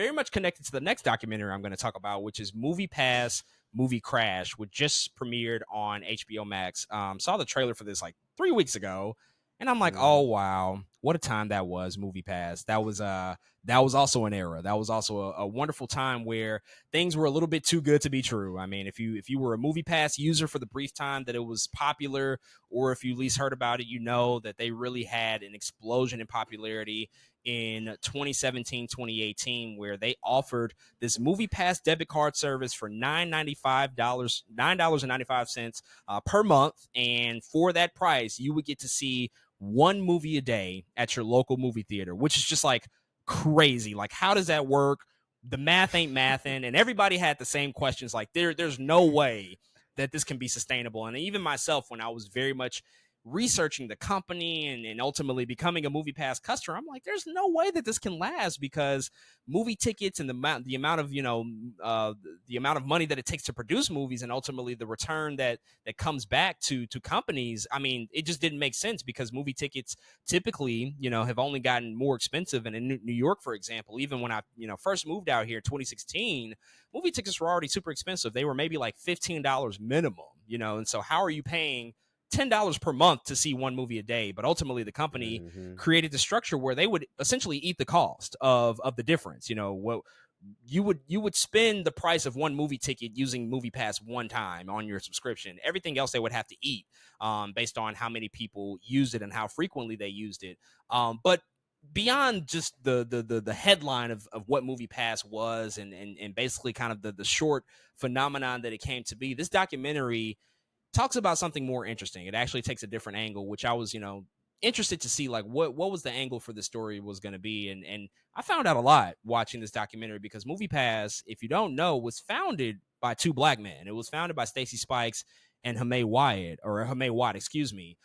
very much connected to the next documentary I'm going to talk about, which is MoviePass, MovieCrash, which just premiered on HBO Max. Saw the trailer for this like 3 weeks ago, and I'm like, oh wow, what a time that was. MoviePass. That was also an era. That was also a wonderful time where things were a little bit too good to be true. I mean, if you were a MoviePass user for the brief time that it was popular, or if you at least heard about it, you know that they really had an explosion in popularity in 2017, 2018, where they offered this MoviePass debit card service for $9.95 per month. And for that price, you would get to see one movie a day at your local movie theater, which is just like crazy. Like, how does that work? The math ain't mathing. And everybody had the same questions. Like, there's no way that this can be sustainable. And even myself, when I was very much researching the company and ultimately becoming a MoviePass customer, I'm like, there's no way that this can last, because movie tickets and the amount of the amount of money that it takes to produce movies, and ultimately the return that comes back to companies. I mean, it just didn't make sense, because movie tickets typically have only gotten more expensive. And in New York, for example, even when I first moved out here in 2016, movie tickets were already super expensive. They were maybe like $15 minimum, and so how are you paying $10 per month to see one movie a day? But ultimately the company created the structure where they would essentially eat the cost of the difference. What you would spend the price of one movie ticket using MoviePass one time on your subscription. Everything else they would have to eat based on how many people used it and how frequently they used it. But beyond just the headline of what MoviePass was and basically kind of the short phenomenon that it came to be, this documentary talks about something more interesting. It actually takes a different angle, which I was, interested to see, like what was the angle for the story was going to be. And I found out a lot watching this documentary, because MoviePass, if you don't know, was founded by two black men. It was founded by Stacey Spikes and Hamay Watt, excuse me.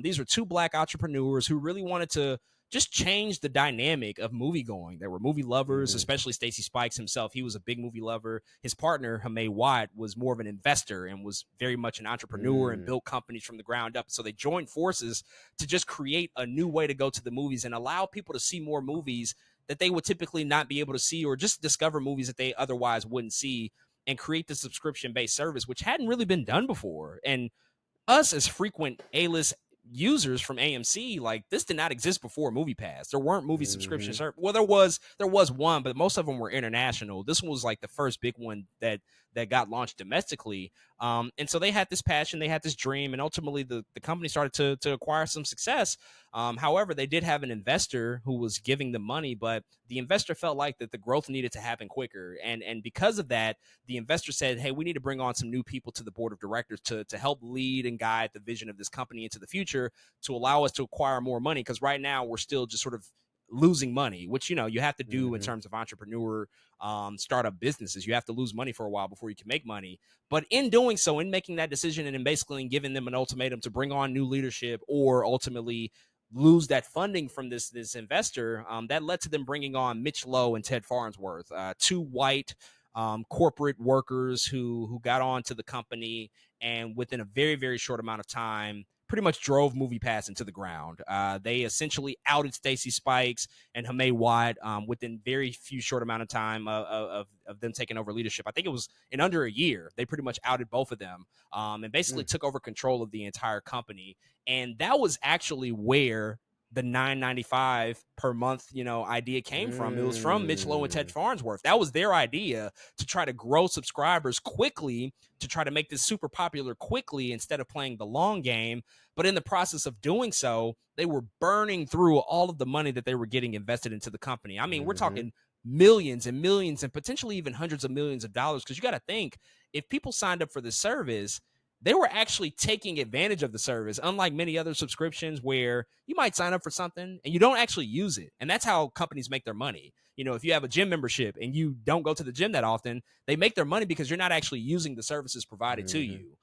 These were two black entrepreneurs who really wanted to just change the dynamic of movie going. They were movie lovers, especially Stacey Spikes himself. He was a big movie lover. His partner, Hamay Watt, was more of an investor and was very much an entrepreneur and built companies from the ground up. So they joined forces to just create a new way to go to the movies and allow people to see more movies that they would typically not be able to see, or just discover movies that they otherwise wouldn't see, and create the subscription-based service, which hadn't really been done before. And us as frequent A-list users from AMC, like, this did not exist before MoviePass. There weren't movie subscription service. Well, there was one, but most of them were international. This was like the first big one that got launched domestically. And so they had this passion, they had this dream, and ultimately the company started to acquire some success. However, they did have an investor who was giving them money, but the investor felt like that the growth needed to happen quicker. And because of that, the investor said, hey, we need to bring on some new people to the board of directors to help lead and guide the vision of this company into the future, to allow us to acquire more money. Because right now we're still just sort of losing money, which, you have to do in terms of entrepreneur startup businesses. You have to lose money for a while before you can make money. But in doing so, in making that decision, and in basically giving them an ultimatum to bring on new leadership, or ultimately lose that funding from this investor, that led to them bringing on Mitch Lowe and Ted Farnsworth, two white corporate workers who got onto the company, and within a very, very short amount of time, pretty much drove MoviePass into the ground. They essentially outed Stacey Spikes and Hamay Watt within very few short amount of time of them taking over leadership. I think it was in under a year. They pretty much outed both of them and basically took over control of the entire company. And that was actually where the $9.95 per month, idea came from. It was from Mitch Lowe and Ted Farnsworth. That was their idea, to try to grow subscribers quickly, to try to make this super popular quickly instead of playing the long game. But in the process of doing so, they were burning through all of the money that they were getting invested into the company. I mean, we're talking millions and millions and potentially even hundreds of millions of dollars. Because you got to think, if people signed up for the service, they were actually taking advantage of the service, unlike many other subscriptions where you might sign up for something and you don't actually use it. And that's how companies make their money. If you have a gym membership and you don't go to the gym that often, they make their money because you're not actually using the services provided to you.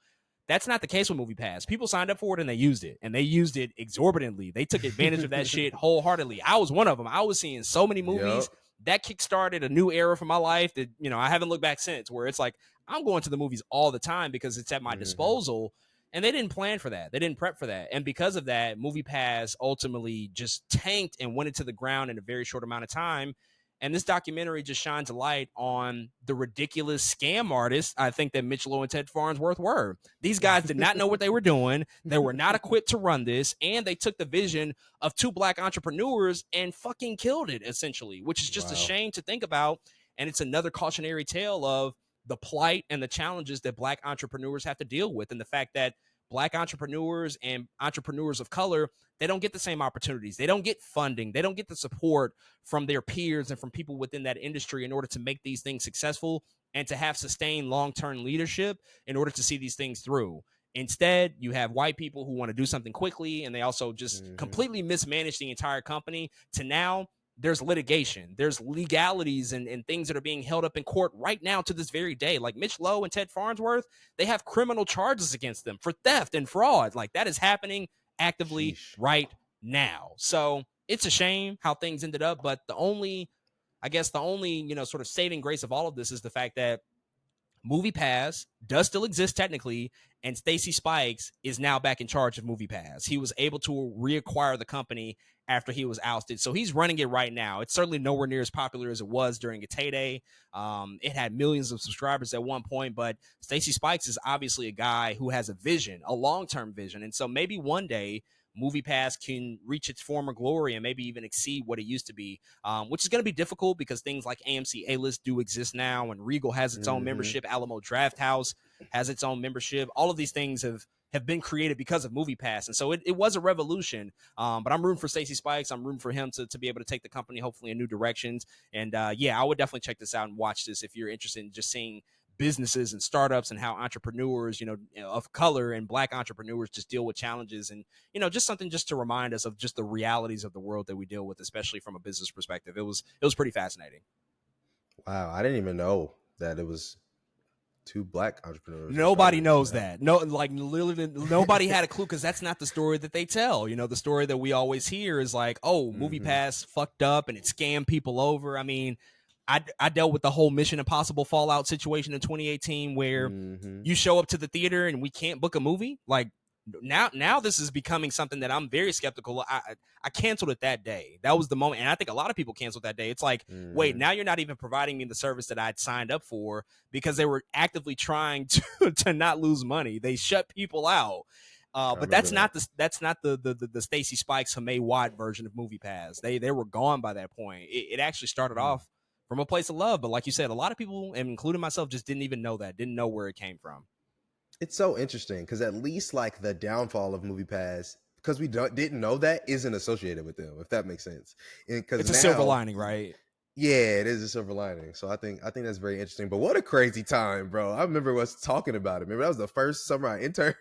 That's not the case with MoviePass. People signed up for it and they used it exorbitantly. They took advantage of that shit wholeheartedly. I was one of them. I was seeing so many movies. That kickstarted a new era for my life that, I haven't looked back since, where it's like, I'm going to the movies all the time because it's at my disposal. And they didn't plan for that. They didn't prep for that. And because of that, MoviePass ultimately just tanked and went into the ground in a very short amount of time. And this documentary just shines a light on the ridiculous scam artists I think that Mitch Lowe and Ted Farnsworth were. These guys did not know what they were doing. They were not equipped to run this, and they took the vision of two black entrepreneurs and fucking killed it, essentially, which is just a shame to think about. And it's another cautionary tale of the plight and the challenges that black entrepreneurs have to deal with, and the fact that black entrepreneurs and entrepreneurs of color, they don't get the same opportunities. They don't get funding. They don't get the support from their peers and from people within that industry in order to make these things successful and to have sustained long-term leadership in order to see these things through. Instead, you have white people who want to do something quickly, and they also just completely mismanage the entire company to now there's litigation, there's legalities and things that are being held up in court right now to this very day. Like Mitch Lowe and Ted Farnsworth, they have criminal charges against them for theft and fraud. Like that is happening actively right now. So it's a shame how things ended up, but the only, sort of saving grace of all of this is the fact that MoviePass does still exist technically, and Stacy Spikes is now back in charge of MoviePass. He was able to reacquire the company after he was ousted, so he's running it right now. It's certainly nowhere near as popular as it was during its heyday. It had millions of subscribers at one point, but Stacy Spikes is obviously a guy who has a vision, a long-term vision, and so maybe one day MoviePass can reach its former glory and maybe even exceed what it used to be, which is going to be difficult because things like AMC A-List do exist now, and Regal has its own membership. Alamo Drafthouse has its own membership. All of these things have been created because of MoviePass, and so it was a revolution. But I'm rooting for Stacey Spikes. I'm rooting for him to be able to take the company hopefully in new directions. And I would definitely check this out and watch this if you're interested in just seeing businesses and startups and how entrepreneurs, of color and black entrepreneurs just deal with challenges, and just something just to remind us of just the realities of the world that we deal with, especially from a business perspective. It was pretty fascinating. Wow, I didn't even know that it was two black entrepreneurs. Nobody knows that. No, like literally nobody had a clue, because that's not the story that they tell. The story that we always hear is like, oh, MoviePass fucked up and it scammed people over. I mean, I dealt with the whole Mission Impossible Fallout situation in 2018 where you show up to the theater and we can't book a movie. Like now this is becoming something that I'm very skeptical. I canceled it that day. That was the moment. And I think a lot of people canceled that day. It's like, wait, now you're not even providing me the service that I'd signed up for, because they were actively trying to not lose money. They shut people out. But that's not the Stacey Spikes, Hamay Watt version of MoviePass. They were gone by that point. It actually started off from a place of love, but like you said, a lot of people, including myself, just didn't even know that, didn't know where it came from. It's so interesting because at least like the downfall of MoviePass, because we didn't know that, isn't associated with them, if that makes sense. It's a silver lining, right? Yeah, it is a silver lining. So I think that's very interesting. But what a crazy time, bro. I remember us talking about it. Remember that was the first summer I interned.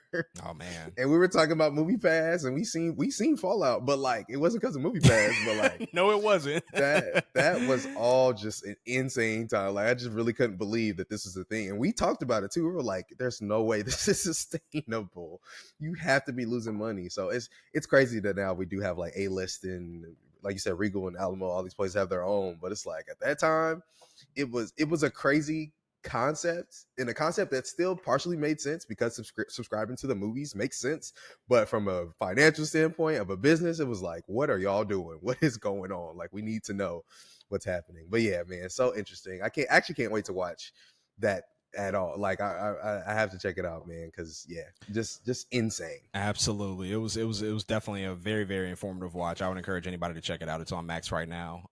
Oh man. And we were talking about MoviePass, and we seen Fallout, but like it wasn't because of MoviePass, but like no, it wasn't. that was all just an insane time. Like I just really couldn't believe that this is a thing. And we talked about it too. We were like, there's no way this is sustainable. You have to be losing money. So it's crazy that now we do have like A-List and, like you said, Regal and Alamo, all these places have their own. But it's like at that time, it was a crazy concept, and a concept that still partially made sense because subscribing to the movies makes sense. But from a financial standpoint of a business, it was like, what are y'all doing? What is going on? Like, we need to know what's happening. But yeah, man, it's so interesting. I can't wait to watch that at all. Like I have to check it out, man, because yeah, just insane. Absolutely. It was definitely a very, very informative watch. I would encourage anybody to check it out. It's on Max right now.